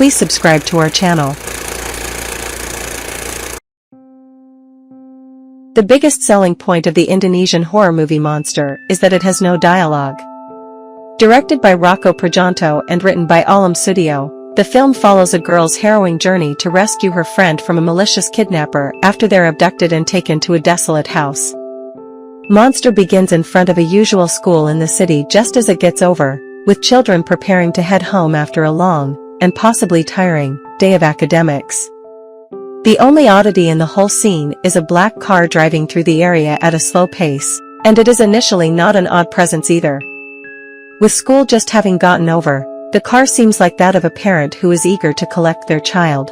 please subscribe to our channel. The biggest selling point of the Indonesian horror movie Monster is that it has no dialogue. Directed by Rako Prijanto and written by Alim Sudio, the film follows a girl's harrowing journey to rescue her friend from a malicious kidnapper after they're abducted and taken to a desolate house. Monster begins in front of a usual school in the city just as it gets over, with children preparing to head home after a long, and possibly tiring, day of academics. The only oddity in the whole scene is a black car driving through the area at a slow pace, and it is initially not an odd presence either. With school just having gotten over, the car seems like that of a parent who is eager to collect their child.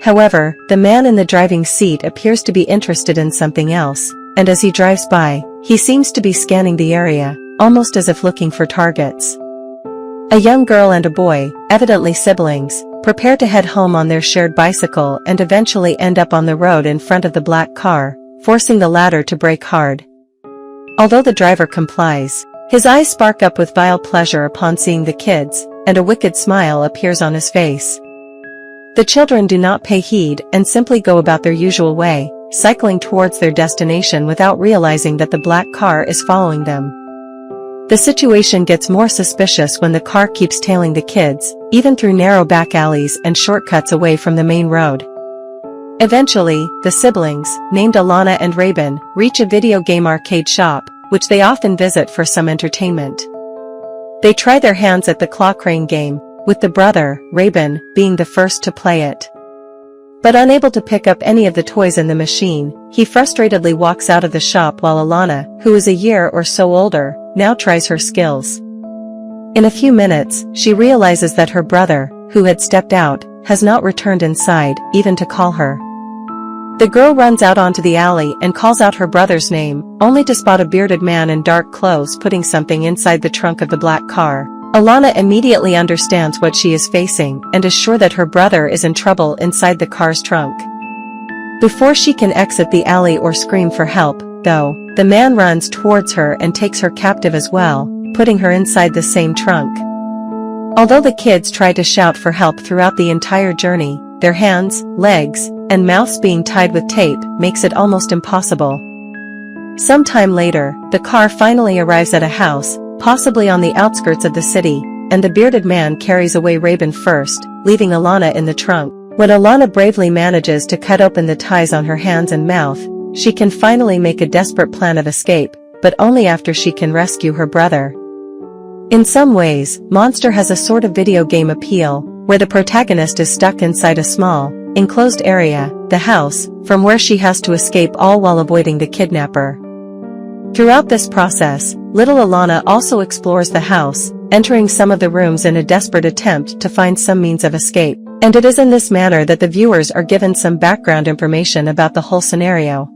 However, the man in the driving seat appears to be interested in something else, and as he drives by, he seems to be scanning the area, almost as if looking for targets. A young girl and a boy, evidently siblings, prepare to head home on their shared bicycle and eventually end up on the road in front of the black car, forcing the latter to brake hard. Although the driver complies, his eyes spark up with vile pleasure upon seeing the kids, and a wicked smile appears on his face. The children do not pay heed and simply go about their usual way, cycling towards their destination without realizing that the black car is following them. The situation gets more suspicious when the car keeps tailing the kids, even through narrow back alleys and shortcuts away from the main road. Eventually, the siblings, named Akana and Rabin, reach a video game arcade shop, which they often visit for some entertainment. They try their hands at the claw crane game, with the brother, Rabin, being the first to play it. But unable to pick up any of the toys in the machine, he frustratedly walks out of the shop while Akana, who is a year or so older, now tries her skills. In a few minutes, she realizes that her brother, who had stepped out, has not returned inside, even to call her. The girl runs out onto the alley and calls out her brother's name, only to spot a bearded man in dark clothes putting something inside the trunk of the black car. Akana immediately understands what she is facing and is sure that her brother is in trouble inside the car's trunk. Before she can exit the alley or scream for help, though, the man runs towards her and takes her captive as well, putting her inside the same trunk. Although the kids try to shout for help throughout the entire journey, their hands, legs, and mouths being tied with tape makes it almost impossible. Some time later, the car finally arrives at a house, possibly on the outskirts of the city, and the bearded man carries away Rabin first, leaving Akana in the trunk. When Akana bravely manages to cut open the ties on her hands and mouth, she can finally make a desperate plan of escape, but only after she can rescue her brother. In some ways, Monster has a sort of video game appeal, where the protagonist is stuck inside a small, enclosed area, the house, from where she has to escape all while avoiding the kidnapper. Throughout this process, little Akana also explores the house, entering some of the rooms in a desperate attempt to find some means of escape, and it is in this manner that the viewers are given some background information about the whole scenario.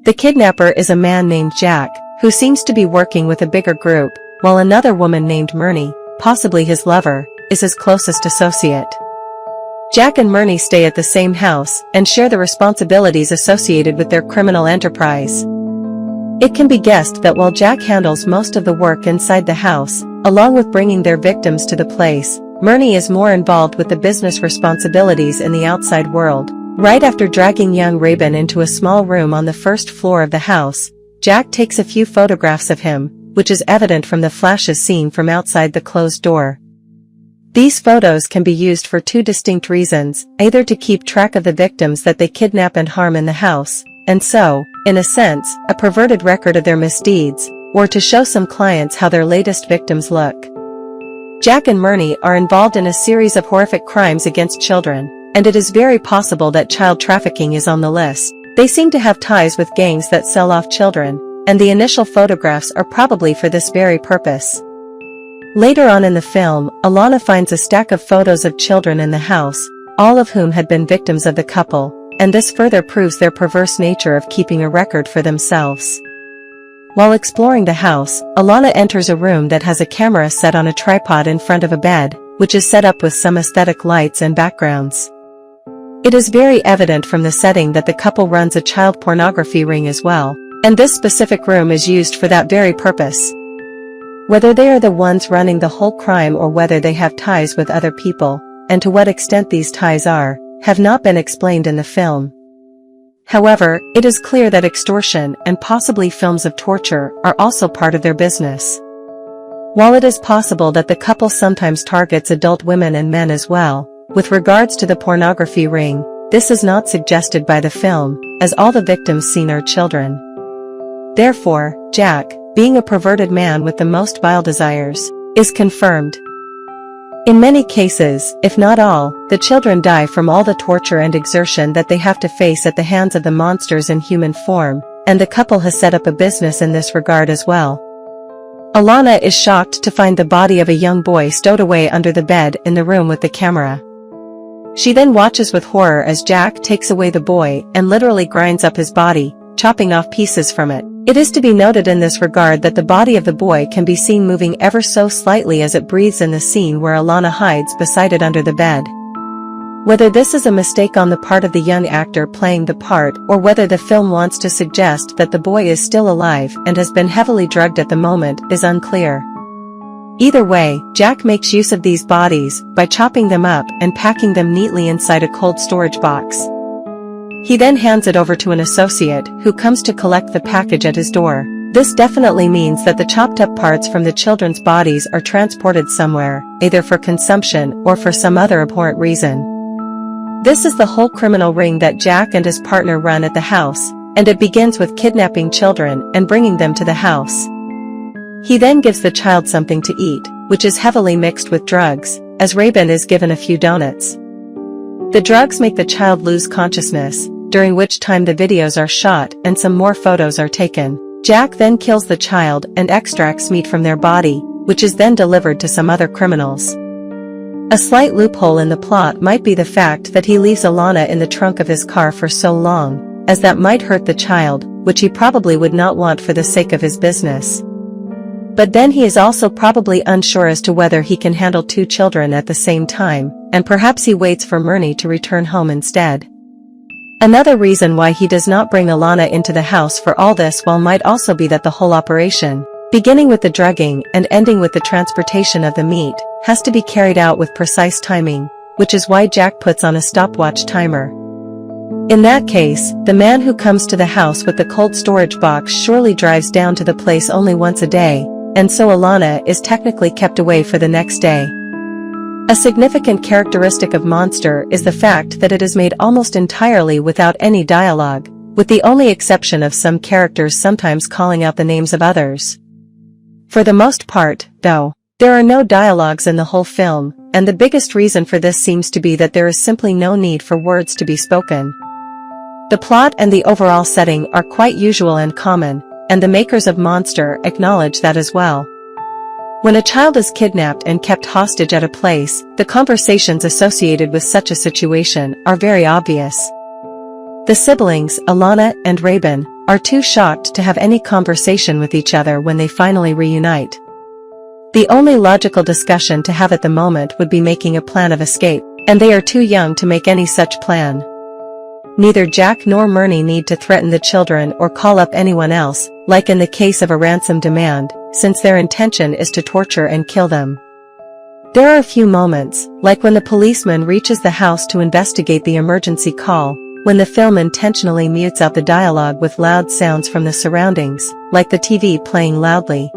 The kidnapper is a man named Jack, who seems to be working with a bigger group, while another woman named Myrnie, possibly his lover, is his closest associate. Jack and Myrnie stay at the same house and share the responsibilities associated with their criminal enterprise. It can be guessed that while Jack handles most of the work inside the house, along with bringing their victims to the place, Myrnie is more involved with the business responsibilities in the outside world. Right after dragging young Rabin into a small room on the first floor of the house, Jack takes a few photographs of him, which is evident from the flashes seen from outside the closed door. These photos can be used for two distinct reasons, either to keep track of the victims that they kidnap and harm in the house, and so, in a sense, a perverted record of their misdeeds, or to show some clients how their latest victims look. Jack and Myrnie are involved in a series of horrific crimes against children, and it is very possible that child trafficking is on the list. They seem to have ties with gangs that sell off children, and the initial photographs are probably for this very purpose. Later on in the film, Akana finds a stack of photos of children in the house, all of whom had been victims of the couple, and this further proves their perverse nature of keeping a record for themselves. While exploring the house, Akana enters a room that has a camera set on a tripod in front of a bed, which is set up with some aesthetic lights and backgrounds. It is very evident from the setting that the couple runs a child pornography ring as well, and this specific room is used for that very purpose. Whether they are the ones running the whole crime or whether they have ties with other people, and to what extent these ties are, have not been explained in the film. However, it is clear that extortion and possibly films of torture are also part of their business. While it is possible that the couple sometimes targets adult women and men as well, with regards to the pornography ring, this is not suggested by the film, as all the victims seen are children. Therefore, Jack, being a perverted man with the most vile desires, is confirmed. In many cases, if not all, the children die from all the torture and exertion that they have to face at the hands of the monsters in human form, and the couple has set up a business in this regard as well. Alana is shocked to find the body of a young boy stowed away under the bed in the room with the camera. She then watches with horror as Jack takes away the boy and literally grinds up his body, chopping off pieces from it. It is to be noted in this regard that the body of the boy can be seen moving ever so slightly as it breathes in the scene where Alana hides beside it under the bed. Whether this is a mistake on the part of the young actor playing the part or whether the film wants to suggest that the boy is still alive and has been heavily drugged at the moment is unclear. Either way, Jack makes use of these bodies by chopping them up and packing them neatly inside a cold storage box. He then hands it over to an associate who comes to collect the package at his door. This definitely means that the chopped up parts from the children's bodies are transported somewhere, either for consumption or for some other abhorrent reason. This is the whole criminal ring that Jack and his partner run at the house, and it begins with kidnapping children and bringing them to the house. He then gives the child something to eat, which is heavily mixed with drugs, as Rabin is given a few donuts. The drugs make the child lose consciousness, during which time the videos are shot and some more photos are taken. Jack then kills the child and extracts meat from their body, which is then delivered to some other criminals. A slight loophole in the plot might be the fact that he leaves Alana in the trunk of his car for so long, as that might hurt the child, which he probably would not want for the sake of his business. But then he is also probably unsure as to whether he can handle two children at the same time, and perhaps he waits for Murney to return home instead. Another reason why he does not bring Alana into the house for all this while might also be that the whole operation, beginning with the drugging and ending with the transportation of the meat, has to be carried out with precise timing, which is why Jack puts on a stopwatch timer. In that case, the man who comes to the house with the cold storage box surely drives down to the place only once a day, and so Alana is technically kept away for the next day. A significant characteristic of Monster is the fact that it is made almost entirely without any dialogue, with the only exception of some characters sometimes calling out the names of others. For the most part, though, there are no dialogues in the whole film, and the biggest reason for this seems to be that there is simply no need for words to be spoken. The plot and the overall setting are quite usual and common, and the makers of Monster acknowledge that as well. When a child is kidnapped and kept hostage at a place, the conversations associated with such a situation are very obvious. The siblings, Alana and Rabin, are too shocked to have any conversation with each other when they finally reunite. The only logical discussion to have at the moment would be making a plan of escape, and they are too young to make any such plan. Neither Jack nor Murney need to threaten the children or call up anyone else, like in the case of a ransom demand, since their intention is to torture and kill them. There are a few moments, like when the policeman reaches the house to investigate the emergency call, when the film intentionally mutes out the dialogue with loud sounds from the surroundings, like the TV playing loudly.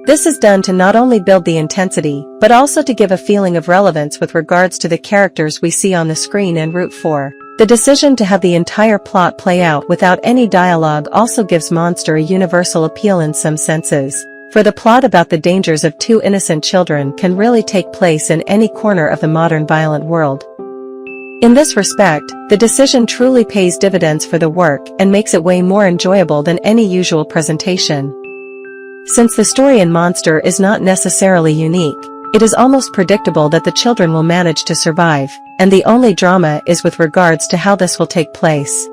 This is done to not only build the intensity, but also to give a feeling of relevance with regards to the characters we see on the screen and root for. The decision to have the entire plot play out without any dialogue also gives Monster a universal appeal in some senses, for the plot about the dangers of two innocent children can really take place in any corner of the modern violent world. In this respect, the decision truly pays dividends for the work and makes it way more enjoyable than any usual presentation. Since the story in Monster is not necessarily unique, it is almost predictable that the children will manage to survive, and the only drama is with regards to how this will take place.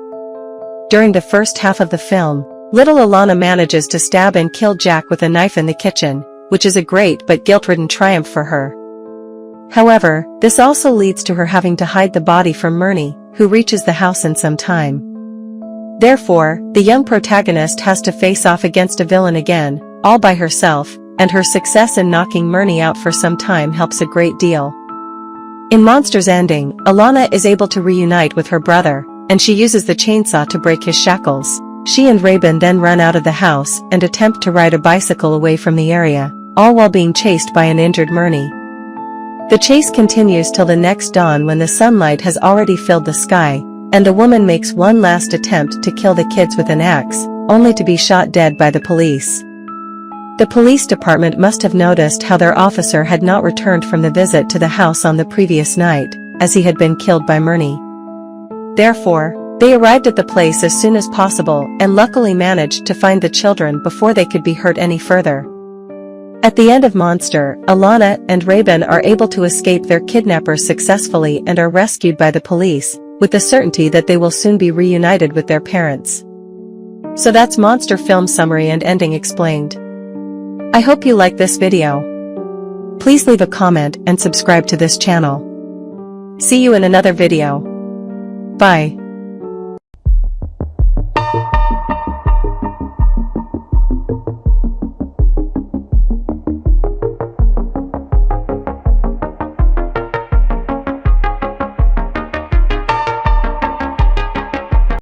During the first half of the film, little Alana manages to stab and kill Jack with a knife in the kitchen, which is a great but guilt-ridden triumph for her. However, this also leads to her having to hide the body from Murney, who reaches the house in some time. Therefore, the young protagonist has to face off against a villain again, all by herself, and her success in knocking Murney out for some time helps a great deal. In Monster's ending, Alana is able to reunite with her brother, and she uses the chainsaw to break his shackles. She and Rabin then run out of the house and attempt to ride a bicycle away from the area, all while being chased by an injured Murney. The chase continues till the next dawn when the sunlight has already filled the sky, and the woman makes one last attempt to kill the kids with an axe, only to be shot dead by the police. The police department must have noticed how their officer had not returned from the visit to the house on the previous night, as he had been killed by Murney. Therefore, they arrived at the place as soon as possible and luckily managed to find the children before they could be hurt any further. At the end of Monster, Alana and Rabin are able to escape their kidnappers successfully and are rescued by the police, with the certainty that they will soon be reunited with their parents. So that's Monster film summary and ending explained. I hope you like this video. Please leave a comment and subscribe to this channel. See you in another video. Bye.